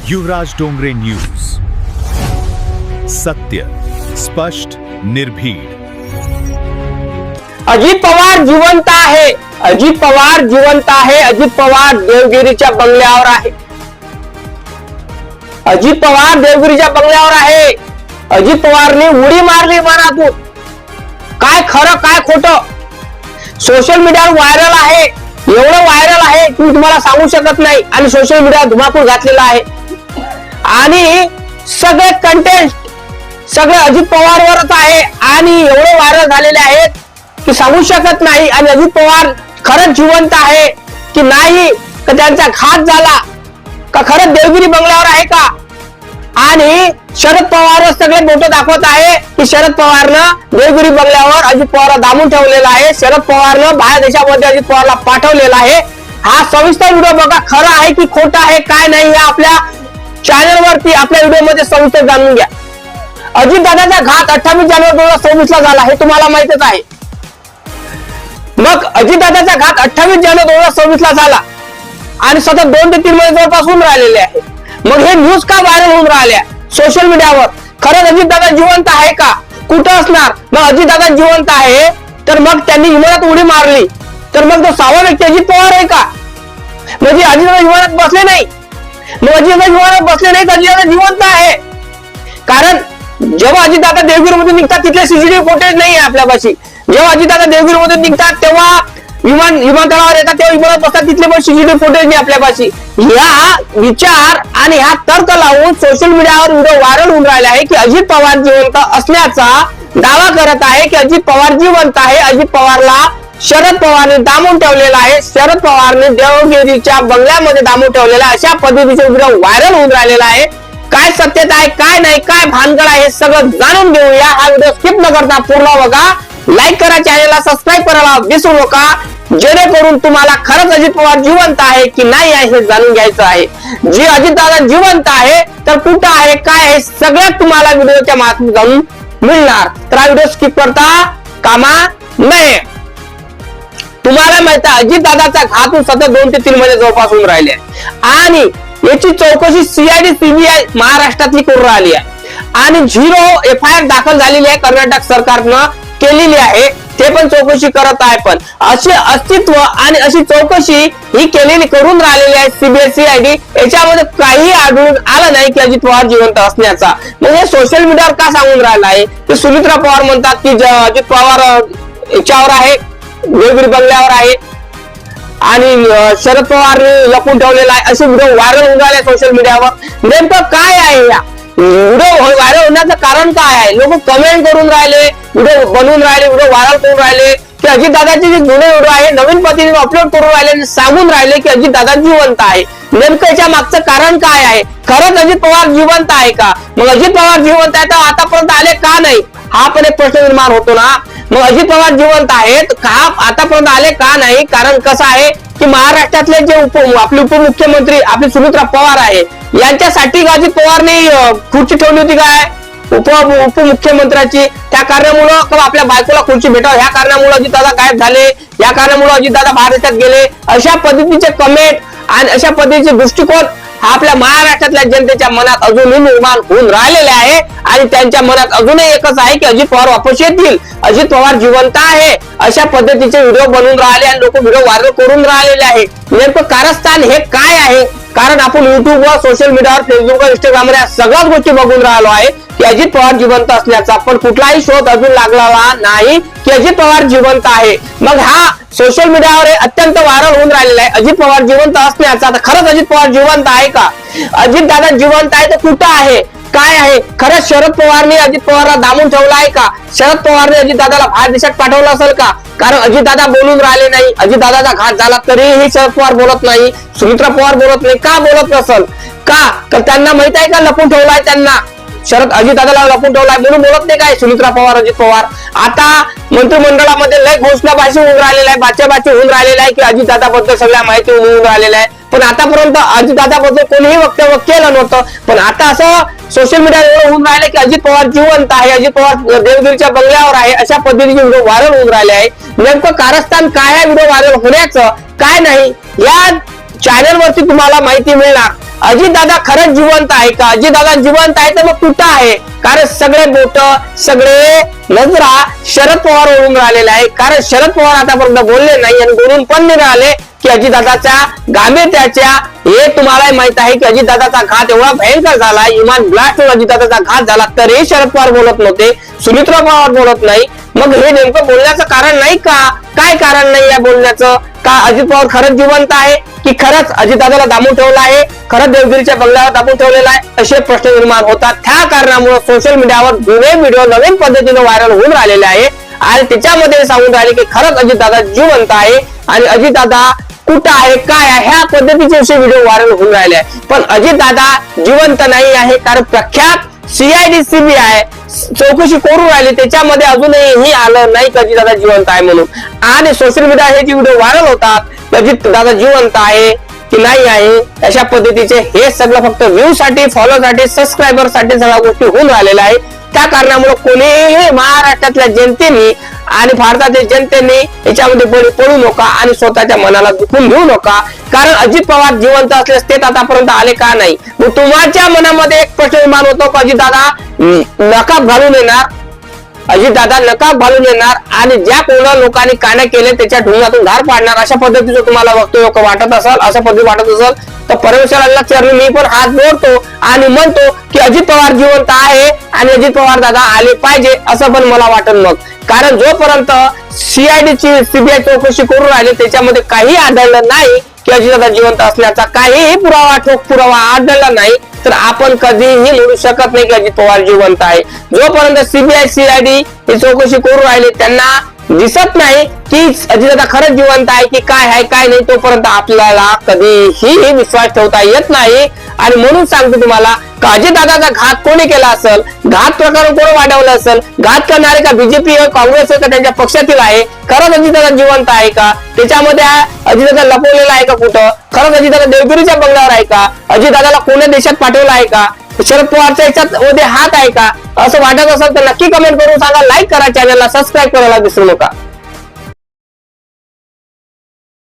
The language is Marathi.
युवराज डोंगरे न्यूज, सत्य, स्पष्ट, निर्भीड। अजित पवार जिवंत आहे, अजित पवार जिवंत आहे, अजित पवार देवगिरीच्या बंगल्यावर आहे, अजित पवार देवगिरीच्या बंगल्यावर आहे। अजित पवारने उडी मारली मनातून। काय खरं काय खोटं सोशल मीडियावर व्हायरल आहे, एवढं व्हायरल आहे की मी तुम्हाला सांगू शकत नाही। आणि सोशल मीडियावर धुमाकूळ घातलेला आहे आणि सगळे कंटेंट सगळे अजित पवारवरच आहे आणि एवढे व्हायरल झालेले आहेत की सांगू शकत नाही। आणि अजित पवार खरंच जिवंत आहे की नाही, का त्यांचा घात झाला, का खरंच देवगिरी बंगल्यावर आहे का। आणि शरद पवार सगळे फोटो दाखवत आहे की शरद पवारनं देवगिरी बंगल्यावर अजित पवारला दाबून ठेवलेला आहे, शरद पवारनं बाहेर देशामध्ये अजित पवारला पाठवलेला आहे। हा सविस्तर व्हिडिओ बघा, खरं आहे की खोटं आहे काय नाही हे आपल्या चॅनल वरती आपल्या व्हिडिओ मध्ये सविस्तर जाणून घ्या। अजित दादाचा घात 28 जानेवारी 2026 ला झाला हे तुम्हाला माहितच आहे। मग अजित दादाचा घात 28 जानेवारी 2026 ला झाला आणि सतत 2 ते 3 महिने जवळपास होऊन राहिलेले आहे। मग हे न्यूज का व्हायरल होऊन राहिल्या सोशल मीडियावर? खरंच अजित दादा जिवंत आहे का? कुठं असणार? मग अजित दादा जिवंत आहे तर मग त्यांनी विमानात उडी मारली तर मग तो 6वा व्यक्ती अजित पवार आहे का? म्हणजे अजित दादा विमानात बसले नाही, मग अजित दादा विमानात बसले नाही तर अजित दादा जिवंत आहे। कारण जेव्हा अजित दादा देवगिरीमध्ये निघतात तिथले सीसीटीव्ही फुटेज नाही आहे आपल्यापाशी। जेव्हा अजित दादा देवगिरीमध्ये निघतात तेव्हा विमानतळावर येतात तेव्हा विमानात बसतात तिथले पण सीसीटीव्ही फुटेज नाही आपल्यापाशी। या विचार आणि हा तर्क लावून सोशल मीडियावर व्हिडिओ व्हायरल होऊन राहिला आहे की अजित पवार जिवंत असल्याचा दावा करत आहे की अजित पवार जिवंत आहे, अजित पवारला शरद पवारने दामून ठेवलेला आहे, शरद पवारने देवगिरीच्या बंगल्यामध्ये दामून ठेवलेला अशा पद्धतीचे व्हिडिओ व्हायरल होऊन राहिलेला आहे। काय सत्यता आहे काय नाही काय भानगड आहे हे सगळं जाणून घेऊया। हा व्हिडिओ स्किप न करता पूर्ण बघा, लाईक करा, चॅनलला सबस्क्राईब करायला विसरू नका, जेणेकरून तुम्हाला खरंच अजित पवार जिवंत आहे की नाही आहे हे जाणून घ्यायचं आहे। जे अजित दादा जिवंत आहे तर कुठं आहे काय आहे सगळ्यात तुम्हाला व्हिडिओच्या माध्यमातून जाणून मिळणार। तर हा व्हिडिओ स्किप करता कामा नये। तुम्हाला माहित आहे अजित दादाचा घातून सतत 2 ते 3 महिने जवळपास होऊन राहिले आणि याची चौकशी सीआयडी सीबीआय महाराष्ट्रातली करून राहिली आहे आणि 0 एफआयआर दाखल झालेली आहे, कर्नाटक सरकारनं केलेली आहे, ते पण चौकशी करत आहे। पण असे अस्तित्व आणि अशी चौकशी ही केलेली करून राहिलेली आहे सीबीआय सीआयडी, याच्यामध्ये काही आढळून आलं नाही की अजित पवार जिवंत असण्याचा। म्हणजे सोशल मीडियावर का सांगून राहिला आहे की सुमित्रा पवार म्हणतात की अजित पवार याच्यावर आहे, देवगिरी बंगल्यावर आहे आणि शरद पवारने लपून ठेवलेला आहे, असे व्हिडिओ व्हायरल होऊन राहिले सोशल मीडियावर। नेमकं काय आहे या व्हिडिओ व्हायरल होण्याचं कारण काय आहे? लोक कमेंट करून राहिले, व्हिडिओ बनवून राहिले, व्हिडिओ व्हायरल करून राहिले की अजित दादाचे जे जुने व्हिडिओ आहे नवीन पद्धतीने अपलोड करून राहिले आणि सांगून राहिले की अजित दादा जिवंत आहे। नेमकं याच्या मागचं कारण काय आहे? खरंच अजित पवार जिवंत आहे का? मग अजित पवार जिवंत आहे तर आतापर्यंत आले का नाही हा पण एक प्रश्न निर्माण होतो ना। मग अजित पवार जिवंत आहेत का आतापर्यंत आले का नाही? कारण कसं आहे की महाराष्ट्रातले जे आपले उपमुख्यमंत्री आपली सुमित्रा पवार आहे यांच्यासाठी अजित पवारने खुर्ची ठेवली होती काय उपमुख्यमंत्र्याची, त्या कारणामुळे आपल्या बायकोला खुर्ची भेटावं ह्या कारणामुळे अजित दादा गायब झाले, या कारणामुळे अजित दादा बाहेर देशात गेले, अशा पद्धतीचे कमेंट आणि अशा पद्धतीचे दृष्टिकोन हा आपल्या महाराष्ट्रातल्या जनतेच्या मनात अजूनही निर्माण होऊन राहिलेले आहे आणि त्यांच्या मनात अजूनही एकच आहे की अजित पवार वापस येतील, अजित पवार जिवंत आहे, अशा पद्धतीचे व्हिडिओ बनवून राहिले आणि लोक व्हिडिओ व्हायरल करून राहिलेले आहे। नेमकं कारस्थान हे काय आहे? कारण आपण युट्यूबवर सोशल मीडियावर फेसबुकवर इंस्टाग्रामवर या सगळ्याच गोष्टी बघून राहिलो आहे की अजित पवार जिवंत असल्याचा, पण कुठलाही शोध अजून लागला नाही की अजित पवार जिवंत आहे। मग हा सोशल मीडियावर अत्यंत व्हायरल होऊन राहिलेला आहे अजित पवार जिवंत असण्याचा। तर खरंच अजित पवार जिवंत आहे का? अजित दादा जिवंत आहे तर कुठं आहे काय आहे? खरंच शरद पवारने अजित पवारला दामून ठेवला आहे का? शरद पवारने अजित दादाला बाहेर देशात पाठवलं असेल का? कारण अजित दादा बोलून राहिले नाही, अजित दादाचा घात झाला तरीही शरद पवार बोलत नाही, सुमित्रा पवार बोलत नाही, का बोलत नसल? का तर त्यांना माहित आहे का लपून ठेवलाय त्यांना, शरद अजित दादाला लपून ठेवलाय म्हणून बोलत नाही काय सुमित्रा पवार अजित पवार? आता मंत्रिमंडळामध्ये लय घोषणाबाजी होऊन राहिलेला आहे, बाच्याबाची होऊन राहिलेला आहे की अजित दादाबद्दल सगळ्या माहिती होऊन राहिलेल्या आहे, पण आतापर्यंत अजित दादाबद्दल कोणीही वक्तव्य केलं नव्हतं। पण आता असं सोशल मीडियावर होऊन राहिले की अजित पवार जिवंत आहे, अजित पवार देवगिरीच्या बंगल्यावर आहे, अशा पद्धतीचे व्हिडिओ व्हायरल होऊन राहिले आहे। नेमकं कारस्थान काय आहे व्हिडिओ व्हायरल होण्याचं काय नाही या चॅनल वरती तुम्हाला माहिती मिळणार. अजितदादा खरंच जिवंत आहे का? अजितदादा जिवंत आहे तर मग कुठं आहे? कारण सगळे बोट, सगळे नजरा शरद पवार वरून राहिलेले आहे. कारण शरद पवार आतापर्यंत बोलले नाही आणि बोलून पण नाही राहिले की अजितदादाच्या गांभीर्याच्या, हे तुम्हाला माहित आहे की अजितदादाचा घात एवढा भयंकर झाला, इमान ब्लास्ट होऊन अजितदादाचा घात झाला, तरी शरद पवार बोलत नव्हते, सुमित्रा पवार बोलत नाही. मग हे नेमकं बोलण्याचं कारण नाही का? काय कारण नाही या बोलण्याचं? का अजित पवार खरंच जिवंत आहे की खरंच अजितदादाला दाबून ठेवलं आहे, खरंच देवगिरीच्या बंगल्यावर दाबून ठेवलेला आहे, असे प्रश्न निर्माण होतात. त्या कारणामुळे सोशल मीडियावर जुने व्हिडिओ नवीन पद्धतीने व्हायरल होऊन राहिलेले आहे आणि त्याच्यामध्ये सांगून राहिले की खरंच अजितदादा जिवंत आहे आणि अजितदादा कुठं आहे, काय आहे, ह्या पद्धतीचे असे व्हिडिओ व्हायरल होऊन राहिले आहे. पण अजितदादा जिवंत नाही आहे, कारण प्रख्यात CID CBI चौकशी करून राहिली, त्याच्यामध्ये अजूनही आलं नाही की अजितदादा जिवंत आहे म्हणून. आणि सोशल मीडिया हे जे व्हिडिओ व्हायरल होतात अजितदादा जिवंत आहे की नाही आहे अशा पद्धतीचे, हे सगळं फक्त व्ह्यू साठी, फॉलो साठी, सबस्क्रायबर साठी सगळ्या गोष्टी होऊन राहिलेल्या आहे. त्या कारणामुळे कोणीही महाराष्ट्रातल्या जनतेने आणि भारतातील जनतेने याच्यामध्ये बळी पडू नका आणि स्वतःच्या मनाला दुखून घेऊ नका. कारण अजित पवार जिवंत असल्यास ते आतापर्यंत आले का नाही? मग तुमच्या मनामध्ये एक प्रश्न निर्माण होतो की अजितदादा नकाब घालून येणार, अजितदादा नकाब घालून येणार आणि ज्या कोणा लोकांनी काना केले त्याच्या ढुंगातून धार पाडणार, अशा पद्धतीचं तुम्हाला वक्तव्य वाटत असेल, अशा पद्धती वाटत असेल तर परमेश्वराला चरणी मी पण हात जोडतो आणि म्हणतो की अजित पवार जिवंत आहे आणि अजित पवार दादा आले पाहिजे असं पण मला वाटत. मग कारण जोपर्यंत CID ची CBI चौकशी करून राहिली त्याच्यामध्ये काही आढळलं नाही की अजितदादा जिवंत असल्याचा काहीही पुरावा, ठोक पुरावा आढळला नाही, तर आपण कधीही म्हणू शकत नाही की अजित पवार जिवंत आहे. जोपर्यंत CBI CID ही चौकशी करून राहिली त्यांना दिसत नाही की अजितदादा खरंच जिवंत आहे की काय आहे काय नाही, तोपर्यंत आपल्याला कधीही विश्वास ठेवता येत नाही. आणि म्हणून सांगतो तुम्हाला का अजितदादाचा घात कोणी केला असेल, घात प्रकार कोण वाढवला असेल, घात करणारे का BJP काँग्रेस का त्यांच्या पक्षातील आहे, खरंच अजितदादा जिवंत आहे का, त्याच्यामध्ये अजितदादा लपवलेला आहे का कुठं, खरंच अजितदादा देवगिरीच्या बंगल्यावर आहे का, अजितदादाला कोण्या देशात पाठवलं आहे का, शरद पवारच्या याच्यात मध्ये हात आहे का, असं वाटत असेल तर नक्की कमेंट करून सांगा. लाईक करा, चॅनलला सबस्क्राईब करायला विसरू नका.